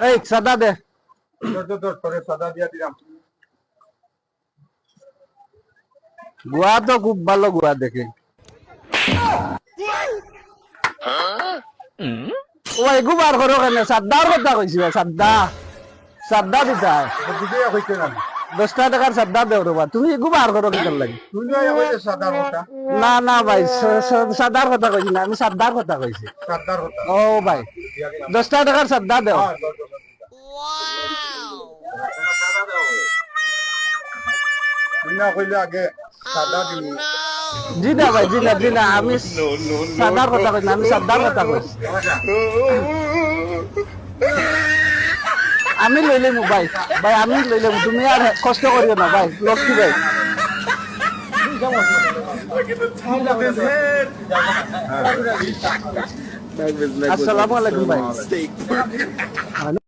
এই সাদা দে। সাদা দিয়া দিলাম। গুয়া তো খুব ভালো গুয়া দেখে। ও এগু বার করো কেন? সাদ্দার কথা কইছি, সাদ্দা সাদ্দা দিতা দুটোই হইছে না। 10 টাকার সাদ্দা দেও রবা। তুমি এগু বার করো কিতার লাগে? তুই নয় হইছে সাদার কথা। না না ভাই, সাদার কথা কইছি না, আমি সাদ্দার কথা কইছি। সাদার কথা। ও ভাই 10 টাকার সাদ্দা দেও। হ্যাঁ, তুই না কইলে আগে সাদা দিবি। জি না ভাই, জি না, জি না, আমি সাদার কথা কইছি না, আমি সাদ্দার কথা কইছি। আমি লইলে ভাই, ভাই আমি লইলে, তুমি আর কষ্ট করিও না ভাই, লক্ষ্মী ভাই। আসসালামু আলাইকুম ভাই।